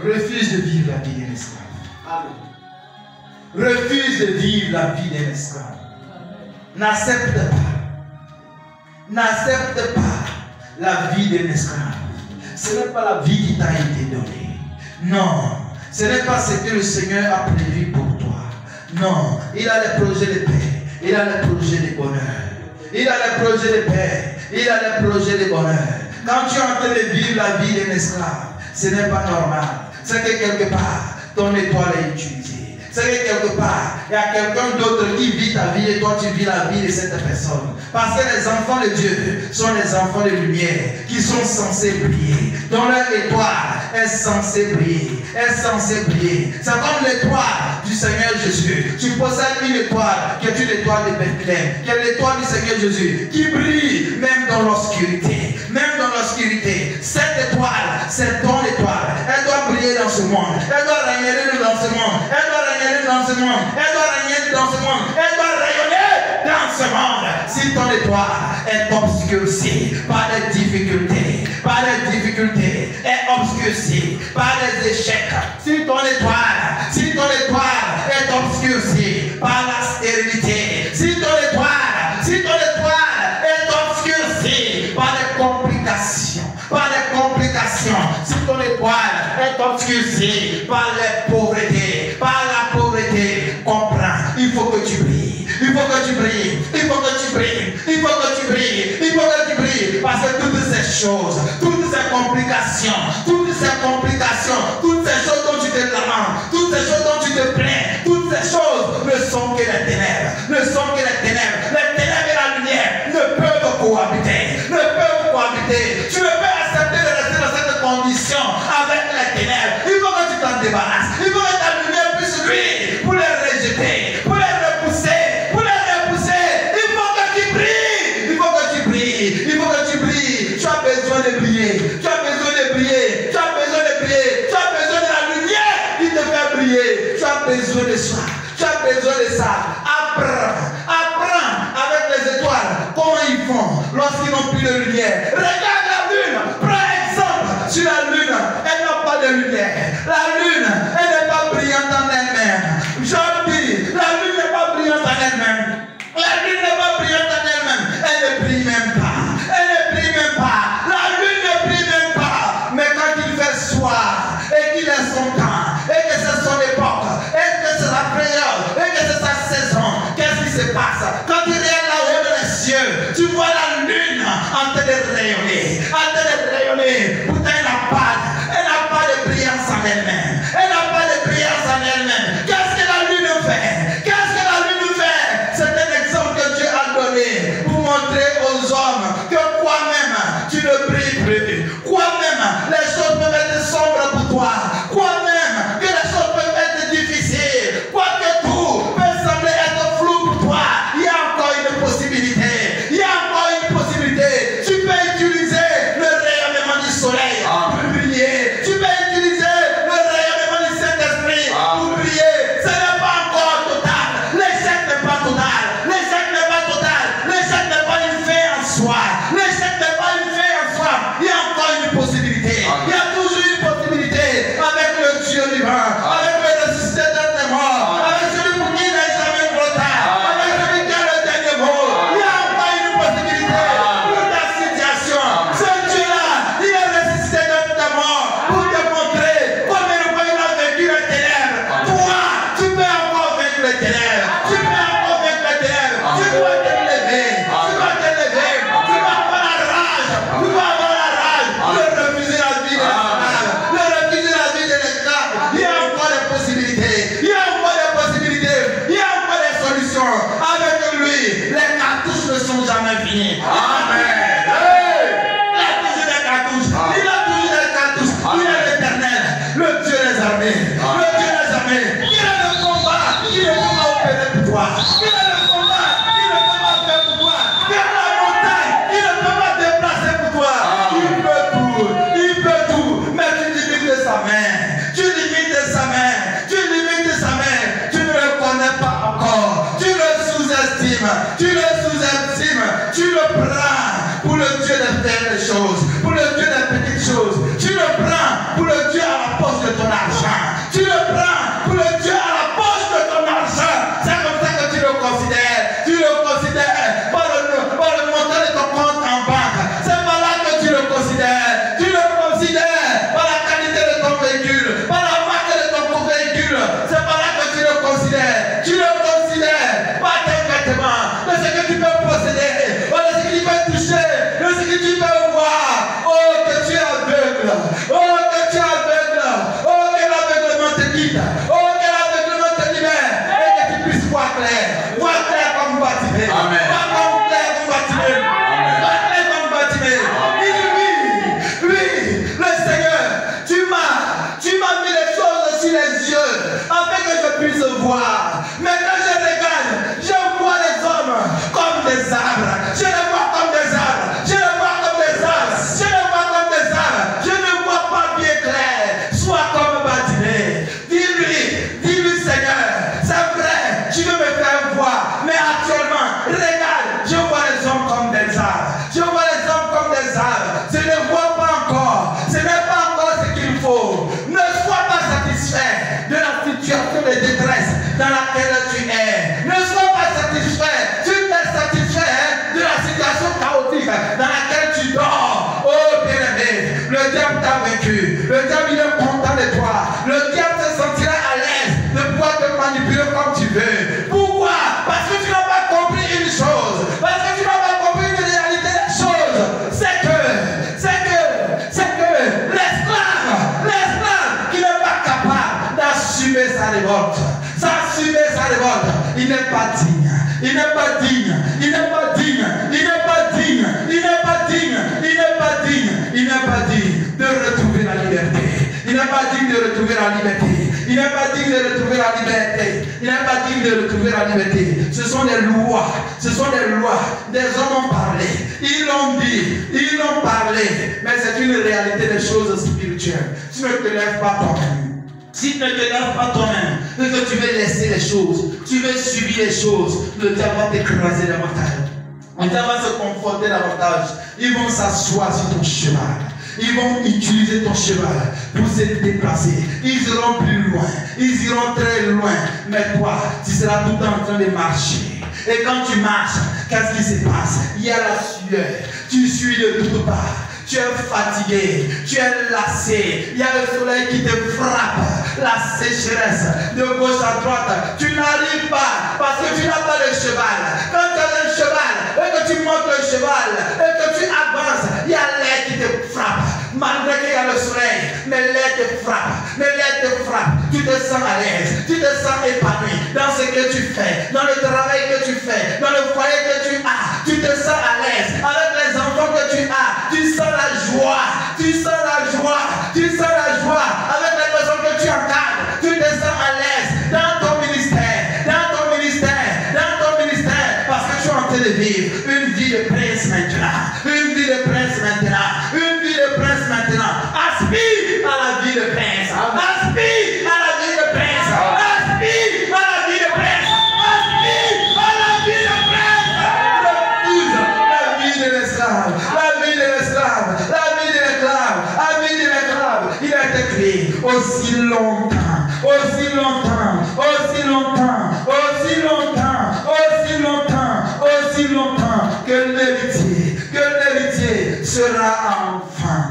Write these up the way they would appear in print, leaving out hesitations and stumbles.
Refuse de vivre la vie d'un esclave. Refuse de vivre la vie d'un esclave. N'accepte pas. N'accepte pas la vie d'un esclave. Ce n'est pas la vie qui t'a été donnée. Non. Ce n'est pas ce que le Seigneur a prévu pour toi. Non. Il a les projets de paix. Il a les projets de bonheur. Il a les projets de paix. Il a les projets de bonheur. Quand tu es en train de vivre la vie d'un esclave, ce n'est pas normal. C'est que quelque part, ton étoile est utilisée. C'est que quelque part, il y a quelqu'un d'autre qui vit ta vie et toi tu vis la vie de cette personne. Parce que les enfants de Dieu sont les enfants de lumière qui sont censés briller. Dont leur étoile est censée briller. Est censée briller. C'est comme l'étoile du Seigneur Jésus. Tu possèdes une étoile qui est une étoile de Bethléem, qui est l'étoile du Seigneur Jésus, qui brille même dans l'obscurité. Même dans l'obscurité. Cette étoile, c'est ton étoile. Elle doit briller dans ce monde. Elle doit régner dans ce monde. Elle doit régner dans ce monde. Elle doit régner dans ce monde. Elle doit rayonner dans ce monde. Si ton étoile est obscurcie par les difficultés, est obscurcie par les échecs, si ton étoile est obscurcie par la stérilité, si ton étoile est obscurcie par les complications, si ton étoile est obscurcie par les pauvretés, comprends, il faut que tu brilles. Il faut que tu brilles. Parce que toutes ces choses, toutes ces complications, toutes ces choses dont tu te lamentes, toutes ces choses dont tu te plains, toutes ces choses ne sont que les ténèbres. Les ténèbres et la lumière ne peuvent cohabiter. Tu ne peux accepter de rester dans cette condition avec les ténèbres. Il faut que tu t'en débarrasses. Il faut que ta lumière puisse briller pour les rejeter, pour les repousser. Tu as besoin de briller. Tu as besoin de briller. mal. Je ne vois pas encore. Ce n'est pas encore ce qu'il faut. Ne sois pas satisfait de la situation de détresse dans laquelle tu es. Ne sois pas satisfait. Tu t'es satisfait de la situation chaotique dans laquelle tu dors. Oh bien-aimé, le diable t'a vaincu. Le diable il est content de toi. Le diable se sentira à l'aise de pouvoir te manipuler comme tu veux. Pourquoi? Parce que tu n'as pas compris une chose. Parce que tu n'as pas compris une réalité des choses. C'est que l'esclave qui n'est pas capable d'assumer sa révolte. Il n'est pas digne. Il n'est pas digne. Il n'est pas digne. Il n'est pas digne. Il n'est pas digne. Il n'est pas digne. Il n'est pas digne de retrouver la liberté. Il n'est pas digne de retrouver la liberté. Il n'est pas digne de retrouver la liberté. Il n'est pas digne de retrouver la liberté. Ce sont des lois. Ce sont des lois. Des hommes ont parlé. Ils l'ont dit. Ils l'ont parlé. Mais c'est une réalité des choses spirituelles. Tu ne te lèves pas toi-même. Si tu ne te lèves pas toi-même, et que tu veux laisser les choses, tu veux subir les choses, le diable va t'écraser davantage. Le diable va se conforter davantage. Ils vont s'asseoir sur ton cheval. Ils vont utiliser ton cheval pour se déplacer. Ils iront plus loin. Ils iront très loin. Mais toi, tu seras tout le temps en train de marcher. Et quand tu marches, qu'est-ce qui se passe? Il y a la sueur. Tu suis de toutes parts. Tu es fatigué, tu es lassé, il y a le soleil qui te frappe, la sécheresse de gauche à droite. Tu n'arrives pas parce que tu n'as pas de cheval. Quand tu as un cheval et que tu montes le cheval et que tu avances, il y a l'air qui te frappe. Malgré qu'il y a le soleil, mais l'air te frappe, tu te sens à l'aise, tu te sens épanoui dans ce que tu fais, dans le travail que tu fais, dans le foyer que tu as, tu te sens à l'aise avec les enfants que tu as, tu sens la joie, tu sens la joie, tu sens la joie avec les personnes que tu encadres, tu te sens à l'aise dans ton ministère, parce que tu es en train de vivre une vie de prince maintenant, une vie de prince maintenant, une vie de prince maintenant. Aspire à la vie de prince, aspire à la vie de prince, aspire à la vie de prince, aspire à la vie de prince. Refuse la vie de l'esclave, la vie de l'esclave, la vie de l'esclave, la vie de l'esclave. Il a été créé aussi longtemps, aussi longtemps, aussi longtemps, aussi longtemps, aussi longtemps, aussi longtemps que l'héritier sera enfant,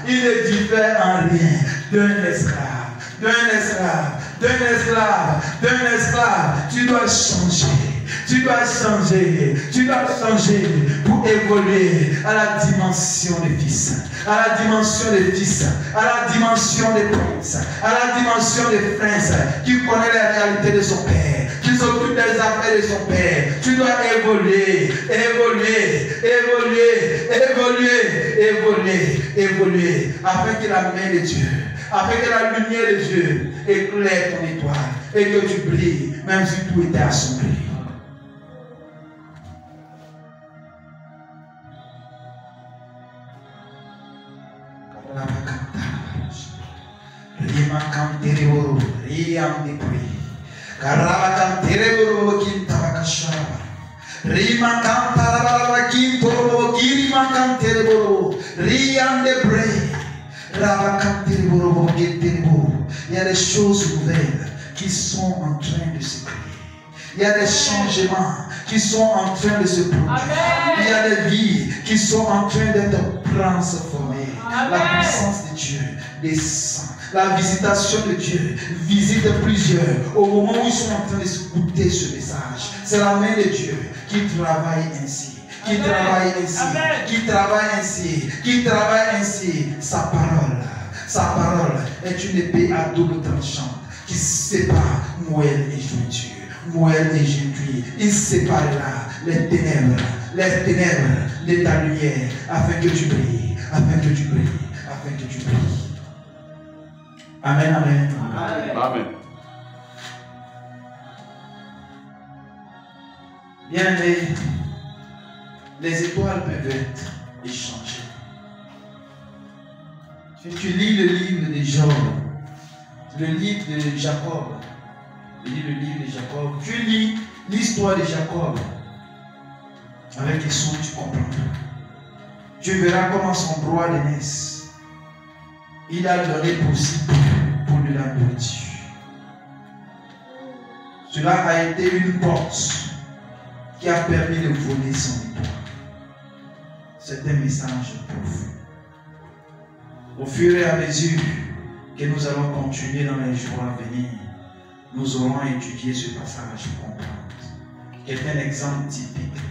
il ne diffère en rien d'un esclave. Tu dois changer pour évoluer à la dimension des fils, à la dimension des princes, à la dimension des princes qui connaît la réalité de son père, qui s'occupe des affaires de son père. Tu dois évoluer afin que la main de Dieu, afin que la lumière de Dieu éclaire ton étoile et que tu brilles même si tout était assombri. Il y a des choses nouvelles qui sont en train de se créer. Il y a des changements qui sont en train de se produire. Il y a des vies qui sont en train d'être transformées. La puissance de Dieu descend. La visitation de Dieu visite plusieurs au moment où ils sont en train d'écouter ce message. C'est la main de Dieu qui travaille ainsi. Qui travaille ainsi. Sa parole est une épée à double tranchant qui sépare moelle et jointure. Il séparera les ténèbres de ta lumière afin que tu brilles. Amen. Bien, les étoiles peuvent être échangées. Si tu lis le livre de Job, le livre de Jacob, tu lis l'histoire de Jacob, avec les sons tu comprends. tu verras comment son droit d'aînesse, il a donné possible pour de la nourriture. Cela a été une porte qui a permis de voler son étoile. C'est un message profond. Au fur et à mesure que nous allons continuer dans les jours à venir, nous aurons étudié ce passage pour comprendre. Qui est un exemple typique